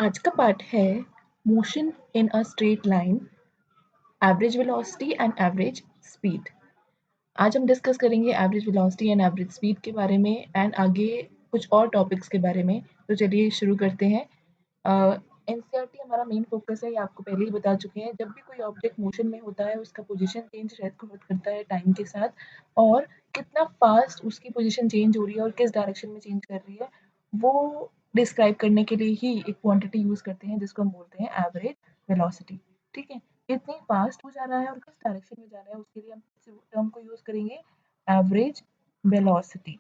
आज का पार्ट है motion in a straight line, average velocity and average speed. आज हम डिस्कस करेंगे average velocity and average speed के बारे में एंड आगे कुछ और टॉपिक्स के बारे में। तो चलिए शुरू करते हैं। एनसीईआरटी हमारा मेन फोकस है, ये आपको पहले ही बता चुके हैं। जब भी कोई ऑब्जेक्ट मोशन में होता है उसका पोजीशन चेंज करता है टाइम के साथ, और कितना फास्ट उसकी पोजीशन चेंज हो रही है और किस डायरेक्शन में चेंज कर रही है वो डिस्क्राइब करने के लिए ही एक क्वांटिटी यूज करते हैं जिसको हम बोलते हैं एवरेज वेलोसिटी। ठीक है, कितनी फास्ट हो जा रहा है और किस डायरेक्शन में जा रहा है उसके लिए हम टर्म को यूज करेंगे एवरेज वेलोसिटी।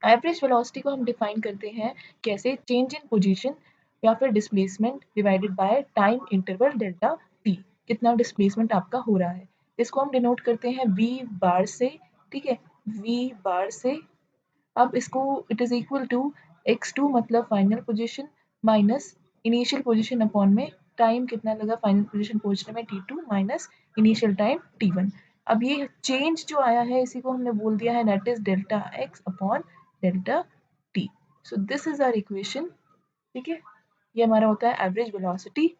एवरेज वेलोसिटी को हम डिफाइन करते हैं कैसे, चेंज इन पोजीशन या फिर displacement divided by time interval delta T. कितना डिस्प्लेसमेंट आपका हो रहा है, इसको हम डिनोट करते हैं वी बार से। ठीक है, वी बार से। अब इसको it is equal to x2 मतलब final position minus initial position upon में टाइम कितना लगा फाइनल पोजीशन पहुंचने में t2 minus initial time t1। अब ये चेंज जो आया है इसी को हमने बोल दिया है that is delta x upon delta t। So this is our equation. ठीक है, ये हमारा होता है एवरेज वेलोसिटी।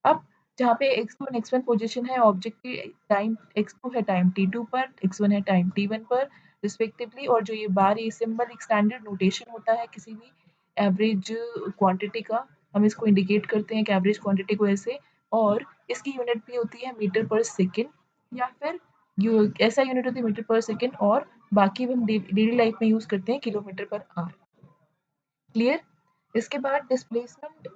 अब जहाँ पे x2 और x1 पोजीशन है ऑब्जेक्ट की, टाइम x2 है टाइम t2 पर, x1 है टाइम t1 पर रिस्पेक्टिवली, और जो ये बार ये सिंबल एक स्टैंडर्ड नोटेशन होता है किसी भी एवरेज क्वांटिटी का। हम इसको इंडिकेट करते हैं कि एवरेज क्वांटिटी को ऐसे, और इसकी यूनिट भी होती है मीटर पर सेकेंड या फिर ऐसा यूनिट होती है मीटर पर सेकेंड, और बाकी हम डेली लाइफ में यूज करते हैं किलोमीटर पर आवर। क्लियर। इसके बाद डिस्प्लेसमेंट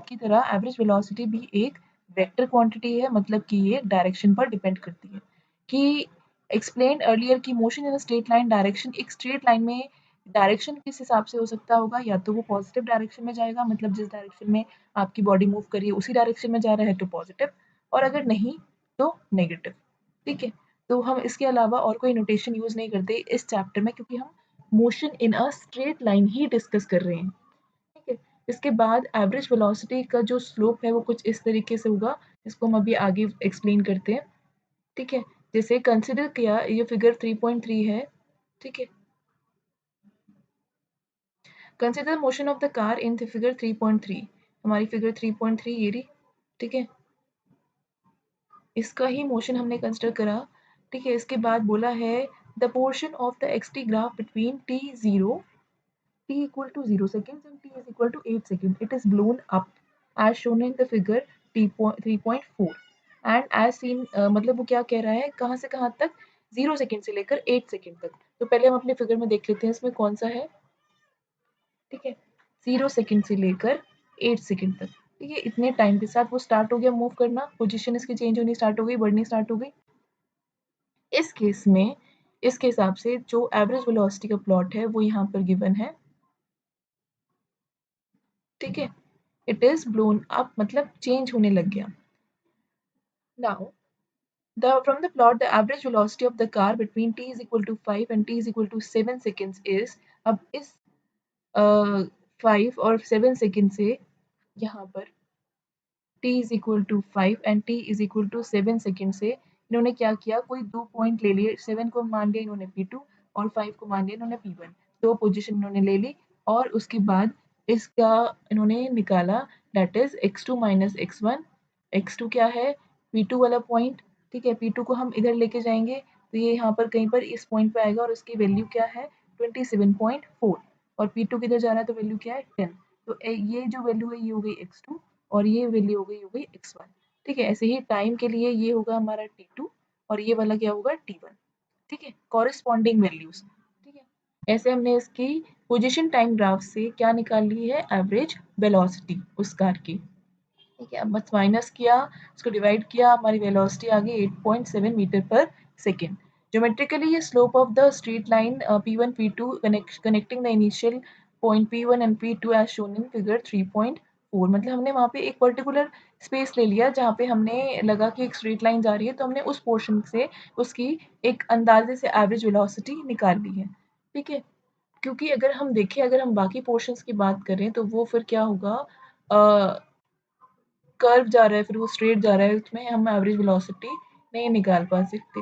की तरह एवरेज वेलोसिटी भी एक वेक्टर क्वांटिटी है, मतलब कि ये डायरेक्शन पर डिपेंड करती है। कि एक्सप्लेन अर्लियर की motion in straight line direction, एक स्ट्रेट लाइन में डायरेक्शन किस हिसाब से हो सकता होगा, या तो वो पॉजिटिव डायरेक्शन में जाएगा, मतलब जिस डायरेक्शन में आपकी बॉडी मूव कर रही है उसी डायरेक्शन में जा रहा है तो पॉजिटिव, और अगर नहीं तो नेगेटिव। ठीक है, तो हम इसके अलावा और कोई नोटेशन यूज नहीं करते इस चैप्टर में क्योंकि हम motion in a straight line he discuss कर रहे हैं। ठीक है, इसके बाद एवरेज वेलोसिटी का जो स्लोप है वो कुछ इस तरीके से होगा, इसको हम अभी आगे एक्सप्लेन करते हैं। ठीक है, जैसे कंसिडर किया ये फिगर 3.3 है। ठीक है, consider motion of the car in figure 3.3। हमारी फिगर 3.3 ये रही। ठीक है, इसका ही मोशन हमने कंसिडर करा। ठीक है, इसके बाद बोला है the portion of the XT graph between t0 t equal to 0 seconds and t is equal to 8 seconds. It is blown up as shown in the figure 3.4 and as seen मतलब वो क्या कह रहा है, कहाँ से कहाँ तक, 0 सेकेंड से लेकर 8 सेकेंड तक। तो पहले हम अपने फिगर में देख लेते हैं इसमें कौन सा है। ठीक है, 0 सेकेंड से लेकर 8 सेकेंड तक। ठीक है, इतने टाइम के साथ वो स्टार्ट हो गया मूव करना, पोजीशन इसकी चेंज होनी स्टार्ट हो गई, बढ़नी स्टार्ट हो गई। इस केस में इसके हिसाब से जो एवरेज वेलोसिटी का प्लॉट है वो यहाँ पर गिवन है। ठीक है, इट इज ब्लोन अप मतलब चेंज होने लग गया। Now from the plot the average velocity of the car between t is equal to 5 and t is equal to 7 seconds is, अब इस 5 और 7 सेकेंड से यहाँ पर t is equal to 5 and t is equal to 7 second से इन्होंने क्या किया, कोई दो पॉइंट ले लिए, 7 को मान लिया इन्होंने p2 और 5 को मान लिया इन्होंने p1। दो पोजीशन इन्होंने ले ली और उसके बाद इसका इन्होंने निकाला that is x2 minus x1। x2 क्या है, p2 वाला पॉइंट। ठीक है, p2 को हम इधर लेके जाएंगे तो ये यहाँ पर कहीं पर इस पॉइंट पे आएगा और उसकी वैल्यू क्या है 27.4, और p2 किधर जा रहा है तो वैल्यू क्या है 10। तो ये जो वैल्यू है ये हो गई x2 और ये वैल्यू हो गई x1। ठीक है, ऐसे ही टाइम के लिए ये होगा हमारा t2 और ये वाला क्या होगा t1। ठीक है, कॉरेस्पॉन्डिंग वैल्यूज। ठीक है, ऐसे हमने इसकी पोजीशन टाइम ग्राफ से क्या निकाल ली है, एवरेज वेलोसिटी उस कार की। ठीक है, अब बस माइनस किया, इसको डिवाइड किया, हमारी वेलोसिटी आ गई 8.7 मीटर पर सेकेंड। ज्योमेट्रिकली ये slope of the straight line p1 p2 connecting the initial point p1 and p2 as shown in figure 3.4। मतलब हमने वहाँ पे एक पर्टिकुलर स्पेस ले लिया जहाँ पे हमने लगा कि एक स्ट्रेट लाइन जा रही है, तो हमने उस पोर्शन से उसकी एक अंदाजे से एवरेज वेलोसिटी निकाल ली है। ठीक है, क्योंकि अगर हम देखें, अगर हम बाकी पोर्शंस की बात करें तो वो फिर क्या होगा, कर्व जा रहा है फिर वो स्ट्रेट जा रहा है, उसमें हम एवरेज वेलोसिटी नहीं निकाल पा सकते।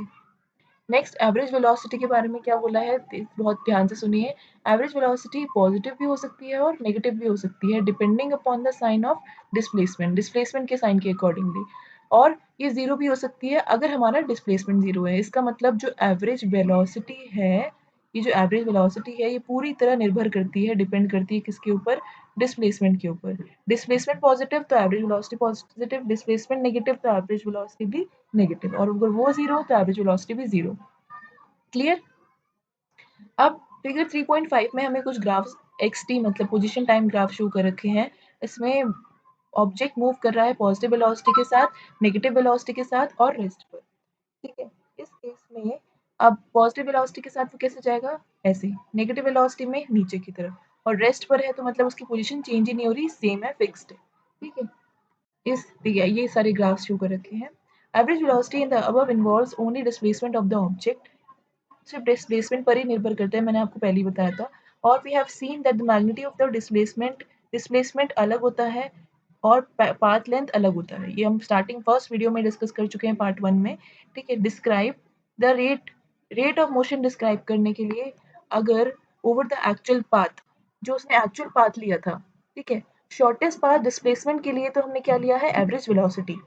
नेक्स्ट एवरेज वेलोसिटी के बारे में क्या बोला है, बहुत ध्यान से सुनिए। एवरेज वेलोसिटी पॉजिटिव भी हो सकती है और नेगेटिव भी हो सकती है, depending upon the sign of displacement, displacement के साइन के अकॉर्डिंगली। और ये जीरो भी हो सकती है अगर हमारा डिस्प्लेसमेंट जीरो है। इसका मतलब जो एवरेज वेलोसिटी है, ये जो एवरेज वेलोसिटी है ये पूरी तरह निर्भर करती है, डिपेंड करती है किसके ऊपर, डिस्प्लेसमेंट के ऊपर। डिस्प्लेसमेंट पॉजिटिव तो average velocity positive, displacement negative तो एवरेज वेलोसिटी भी नेगेटिव, और अगर वो जीरो हो तो एवरेज वेलोसिटी भी जीरो। क्लियर। अब फिगर 3.5 में हमें कुछ ग्राफ्स xt मतलब पोजीशन टाइम ग्राफ शो कर रखे हैं। इसमें ऑब्जेक्ट मूव कर रहा है पॉजिटिव वेलोसिटी के साथ, नेगेटिव वेलोसिटी के साथ और रेस्ट पर। ठीक है, इस केस में अब पॉजिटिव वेलोसिटी के साथ वो कैसे जाएगा, ऐसे, नेगेटिव वेलोसिटी में नीचे की तरफ, और रेस्ट पर है तो मतलब उसकी पोजीशन चेंज ही नहीं हो रही, सेम है, फिक्स्ड है। ठीक है, ये सारे ग्राफ्स शो कर रखे हैं। Average velocity in the above involves only displacement of the object, सिर्फ डिस्प्लेसमेंट पर ही निर्भर करता है, मैंने आपको पहले ही बताया था। और we have seen that the magnitude of the displacement, displacement अलग होता है और पाथ लेंथ अलग होता है। ये हम स्टार्टिंग फर्स्ट वीडियो में डिस्कस कर चुके हैं पार्ट 1 में। ठीक है, describe the rate of motion describe करने के लिए, अगर ओवर द एक्चुअल पाथ, जो उसने एक्चुअल पाथ लिया था, ठीक है, शॉर्टेस्ट पाथ डिस्प्लेसमेंट के लिए तो हमने क्या लिया है, एवरेज वेलोसिटी।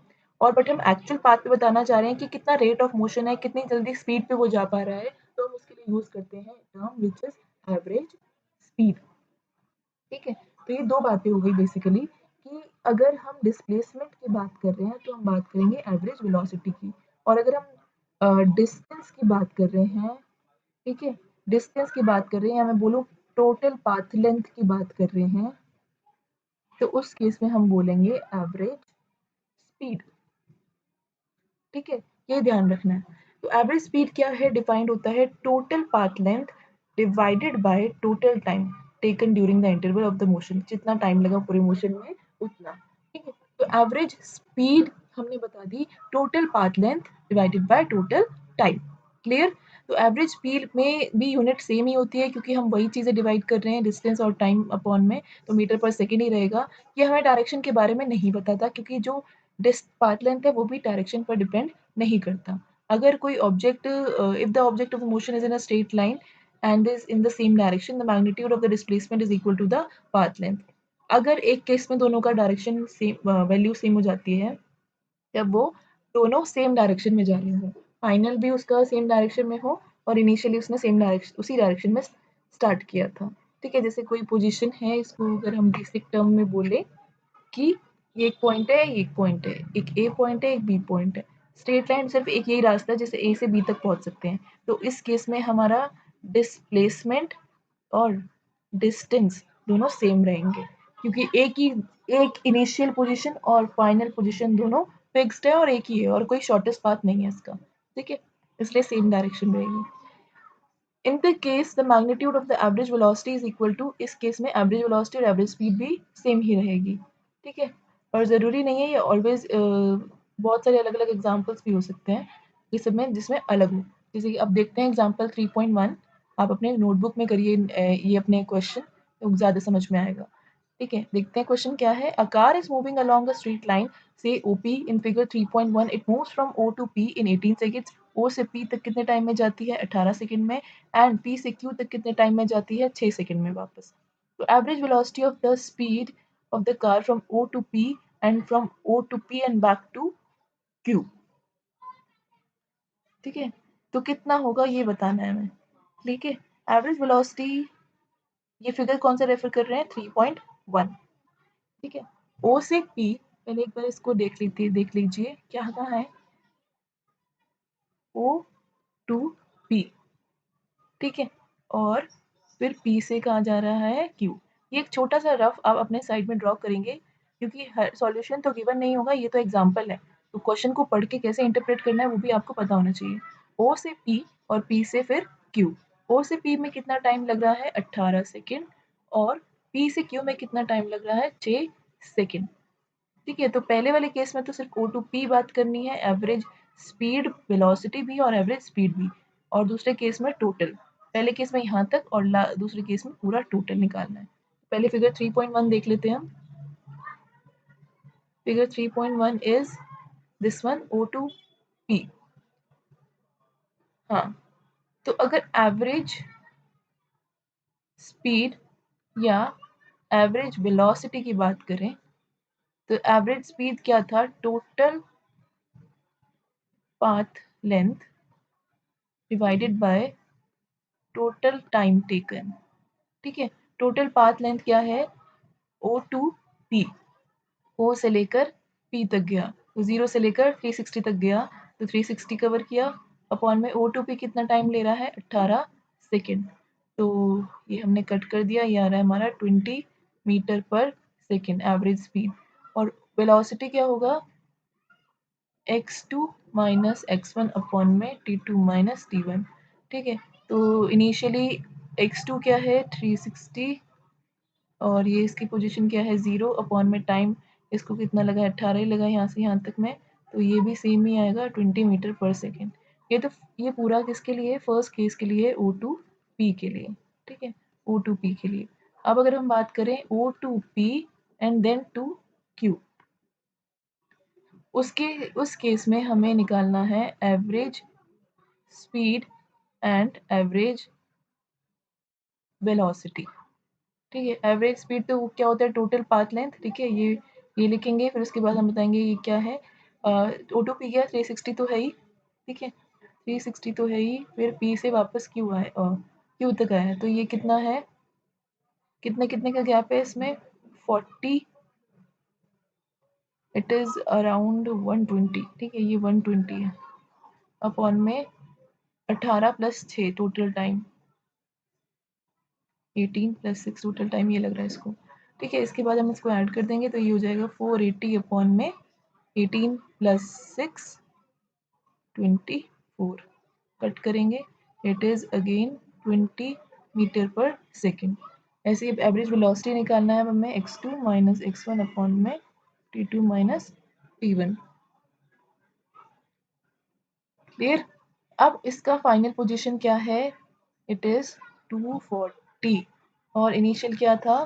और बट हम एक्चुअल पाथ पे बताना चाह रहे हैं कि कितना रेट ऑफ मोशन है, कितनी जल्दी स्पीड पे वो जा पा रहा है, तो हम उसके लिए यूज करते हैं term which is average speed. ठीक है, तो ये दो बातें हो गई बेसिकली, कि अगर हम डिस्प्लेसमेंट की बात कर रहे हैं तो हम बात करेंगे एवरेज वेलोसिटी की, और अगर हम डिस्टेंस की बात कर रहे हैं, ठीक है, डिस्टेंस की बात कर रहे हैं या मैं बोलूँ टोटल पाथ लेंथ की बात कर रहे हैं, तो उस केस में हम बोलेंगे एवरेज स्पीड। ठीक है, ये ध्यान रखना है। तो एवरेज स्पीड क्या है, डिफाइंड होता है total path length divided by total time taken during the interval of the motion, जितना टाइम लगा पूरे मोशन में उतना। ठीक है, तो एवरेज स्पीड हमने बता दी total path length divided by total time. Clear. तो एवरेज स्पीड में भी यूनिट सेम ही होती है, क्योंकि हम वही चीज़ें डिवाइड कर रहे हैं डिस्टेंस और टाइम अपॉन में, तो मीटर पर सेकेंड ही रहेगा। ये हमें डायरेक्शन के बारे में नहीं बताता, क्योंकि जो पाथ लेंथ है वो भी डायरेक्शन पर डिपेंड नहीं करता। अगर कोई object, if the object of motion is in a straight line and is in the same direction, the magnitude of the displacement is equal to the path length. अगर एक केस में दोनों का डायरेक्शन सेम, वैल्यू सेम हो जाती है, जब वो दोनों सेम डायरेक्शन में जा रहे हो, फाइनल भी उसका सेम डायरेक्शन में हो और इनिशियली उसने सेम डायरेक्शन, उसी डायरेक्शन में स्टार्ट किया था। ठीक है, जैसे कोई पोजीशन है, इसको अगर हम बेसिक टर्म में बोले कि ये एक पॉइंट है, ये एक पॉइंट है, एक ए पॉइंट है, एक बी पॉइंट है। स्ट्रेट लाइन सिर्फ एक यही रास्ता है जिससे ए से बी तक पहुंच सकते हैं। तो इस केस में हमारा डिस्प्लेसमेंट और डिस्टेंस दोनों सेम रहेंगे, क्योंकि एक इनिशियल पोजीशन और फाइनल पोजीशन दोनों फिक्स्ड है और एक ही है, और कोई शॉर्टेस्ट पाथ नहीं है इसका। ठीक है, इसलिए सेम डायरेक्शन रहेगी। In the case the magnitude of the average velocity is equal to, इस केस में एवरेज वेलोसिटी और एवरेज स्पीड भी सेम ही रहेगी। ठीक है, और ज़रूरी नहीं है ये ऑलवेज, बहुत सारे अलग अलग एग्जाम्पल्स भी हो सकते हैं इस सब में जिसमें अलग हो। जैसे कि अब देखते हैं एग्जाम्पल 3.1, आप अपने नोटबुक में करिए ये अपने क्वेश्चन, तो ज़्यादा समझ में आएगा। ठीक है, देखते हैं क्वेश्चन क्या है। A car is moving along a straight line से OP in figure 3.1, it moves from O to P in 18 seconds. O से P तक कितने टाइम में जाती है, 18 सेकंड में, एंड P से Q तक कितने टाइम में जाती है, 6 सेकंड में वापस। तो average velocity of the speed of the car from O to P and from O to P and back to Q। ठीक है, तो कितना होगा ये बताना है हमें। ठीक है, एवरेज वेलोसिटी, ये फिगर कौन सा रेफर कर रहे हैं, 3.1। ठीक है, O से P, पहले एक बार इसको देख लीजिए क्या कहाँ है, O to P। ठीक है, और फिर P से कहाँ जा रहा है, Q। ये एक छोटा सा रफ आप अपने साइड में ड्रॉ करेंगे, क्योंकि हर सॉल्यूशन तो गिवन नहीं होगा, ये तो एग्जांपल है, तो क्वेश्चन को पढ़ के कैसे इंटरप्रेट करना है वो भी आपको पता होना चाहिए। O से P और P से फिर Q। O से P में कितना टाइम लग रहा है, 18 सेकेंड, और P से Q में कितना टाइम लग रहा है, 6 सेकेंड। ठीक है, तो पहले वाले केस में तो सिर्फ O to P बात करनी है, एवरेज स्पीड, वेलोसिटी भी और एवरेज स्पीड भी, और दूसरे केस में टोटल, पहले केस में यहाँ तक और दूसरे केस में पूरा टोटल निकालना है। पहले फिगर 3.1 देख लेते हैं हम। Figure 3.1 is this one, O to P। हाँ, तो अगर एवरेज स्पीड या एवरेज वेलोसिटी की बात करें तो एवरेज स्पीड क्या था, total path length divided by total time taken. ठीक है, टोटल पाथ लेंथ क्या है, ओ टू पी, ओ से लेकर पी तक गया तो 0 से लेकर 360 तक गया तो 360 कवर किया, अपॉन में ओ टू पी कितना टाइम ले रहा है, 18 सेकेंड। तो ये हमने कट कर दिया, ये आ रहा है हमारा 20 मीटर पर सेकेंड एवरेज स्पीड। और वेलोसिटी क्या होगा, x2 माइनस x1 अपॉन में t2 माइनस t1। ठीक है, तो इनिशियली x2 क्या है 360 और ये इसकी पोजीशन क्या है 0 अपॉन में टाइम इसको कितना लगा है 18 ही लगा यहाँ से यहाँ तक में, तो ये भी सेम ही आएगा 20 मीटर पर सेकेंड। ये तो ये पूरा किसके लिए, फर्स्ट केस के लिए ओ टू पी के लिए। ठीक है, ओ टू पी के लिए। अब अगर हम बात करें O to P and then to Q, उसके उस केस में हमें निकालना है average speed and average velocity. ठीक है, एवरेज स्पीड तो क्या होता है, टोटल पाथ लेंथ। ठीक है, ये लिखेंगे, फिर उसके बाद हम बताएंगे ये क्या है। ओ टू पी गया 360 तो है ही। ठीक है, 360 तो है ही, फिर पी से वापस क्यू आए क्यू तक आया तो ये कितना है, कितने कितने का गैप है इसमें, 40, इट इज़ अराउंड 120। ठीक है, ये 120 है अपॉन में 18 plus 6 total time, 18 plus 6 total time ये लग रहा है इसको। ठीक है, इसके बाद हम इसको ऐड कर देंगे तो ये हो जाएगा 480 अपॉन में 18 प्लस 6 24, कट करेंगे, इट इज़ अगेन 20 मीटर पर सेकेंड। ऐसे ही एवरेज वेलोसिटी निकालना है हमें x2 माइनस x1 अपॉन में t2 माइनस t1। क्लियर। अब इसका फाइनल पोजीशन क्या है, इट इज़ 240 और इनिशियल क्या था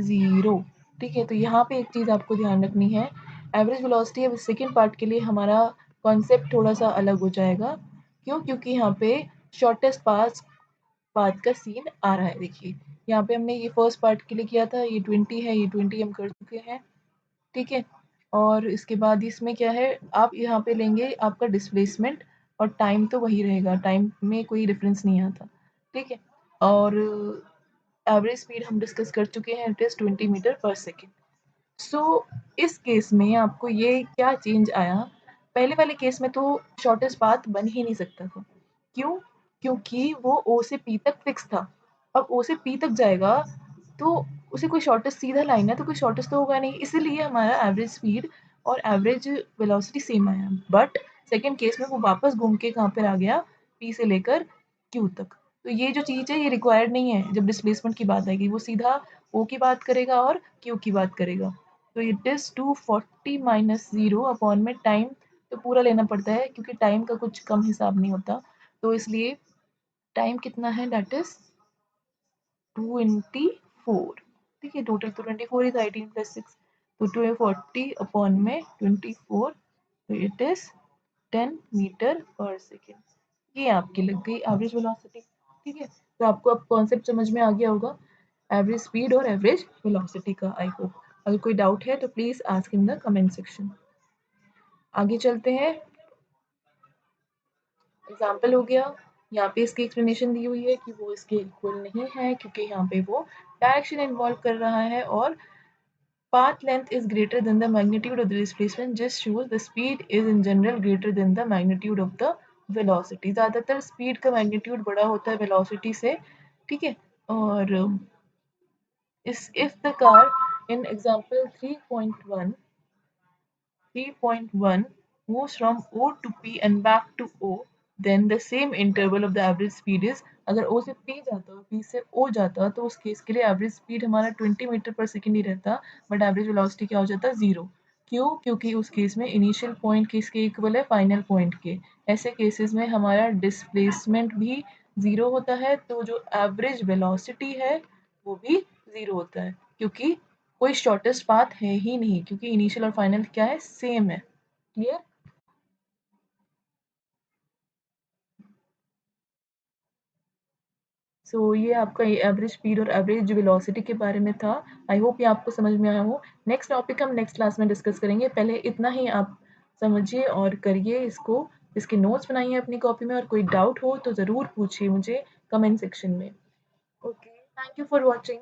0। ठीक है, तो यहाँ पे एक चीज़ आपको ध्यान रखनी है, एवरेज वेलोसिटी अब सेकेंड पार्ट के लिए हमारा कॉन्सेप्ट थोड़ा सा अलग हो जाएगा। क्यों, क्योंकि यहाँ पे शॉर्टेस्ट पाथ का सीन आ रहा है। देखिए यहाँ पे हमने ये फर्स्ट पार्ट के लिए किया था, ये 20 है, ये 20 हम कर चुके हैं। ठीक है, और इसके बाद इसमें क्या है, आप यहाँ पे लेंगे आपका डिस्प्लेसमेंट और टाइम तो वही रहेगा, टाइम में कोई डिफरेंस नहीं आता। ठीक है, और एवरेज स्पीड हम डिस्कस कर चुके हैं, इट इज़ 20 मीटर पर सेकेंड। सो इस केस में आपको ये क्या चेंज आया, पहले वाले केस में तो शॉर्टेस्ट पाथ बन ही नहीं सकता था। क्यों, क्योंकि वो ओ से पी तक फिक्स था। अब ओ से पी तक जाएगा तो उसे कोई शॉर्टेस्ट सीधा लाइन है तो कोई शॉर्टेस्ट तो होगा नहीं, इसीलिए हमारा एवरेज स्पीड और एवरेज वेलोसिटी सेम आया। बट सेकेंड केस में वो वापस घूम के कहाँ पर आ गया, पी से लेकर क्यू तक। तो ये जो चीज़ है ये रिक्वायर्ड नहीं है, जब डिस्प्लेसमेंट की बात आएगी वो सीधा ओ की बात करेगा और क्यू की बात करेगा। तो इट इज़ 240 माइनस 0 अपॉन में टाइम तो पूरा लेना पड़ता है क्योंकि टाइम का कुछ कम हिसाब नहीं होता, तो इसलिए टाइम कितना है, दैट इज़ 24। ठीक है, टोटल तो 24 ही था, 18 प्लस 6 तो 240 अपॉन में 24, तो इट इज़ 10 मीटर पर सेकेंड। ये आपकी लग गई एवरेज वेलोसिटी। ठीक है, तो आपको अब कॉन्सेप्ट समझ में आ गया होगा एवरेज स्पीड और एवरेज वेलोसिटी का, आई होप। अगर कोई डाउट है तो please ask in the comment section. आगे चलते हैं, एग्जाम्पल हो गया, यहाँ पे इसकी एक्सप्लेनेशन दी हुई है कि वो इसके इक्वल नहीं है क्योंकि यहाँ पे वो डायरेक्शन इन्वॉल्व कर रहा है और path length is greater than the magnitude of the displacement just shows the speed is in general greater than the magnitude of the velocity। ज़्यादातर स्पीड का मैग्नीट्यूड बड़ा होता है वेलोसिटी से। ठीक है, और इस if the car in example 3.1 moves from O to P and back to O, then the same interval of the average speed is, अगर O से P जाता और P से O जाता तो उस केस के लिए एवरेज स्पीड हमारा 20 मीटर पर सेकेंड ही रहता, बट एवरेज वेलोसिटी क्या हो जाता, 0। क्यों, क्योंकि उस केस में इनिशियल पॉइंट किसके इक्वल है, फाइनल पॉइंट के। ऐसे केसेस में हमारा डिस्प्लेसमेंट भी 0 होता है, तो जो एवरेज वेलोसिटी है वो भी 0 होता है क्योंकि कोई शॉर्टेस्ट पाथ है ही नहीं, क्योंकि इनिशियल और फाइनल क्या है, सेम है। क्लियर। सो ये आपका एवरेज स्पीड और एवरेज वेलोसिटी के बारे में था। आई होप ये आपको समझ में आया हो। नेक्स्ट टॉपिक हम नेक्स्ट क्लास में डिस्कस करेंगे। पहले इतना ही आप समझिए और करिए इसको, इसके नोट्स बनाइए अपनी कॉपी में और कोई डाउट हो तो ज़रूर पूछिए मुझे कमेंट सेक्शन में। Okay, thank you for watching.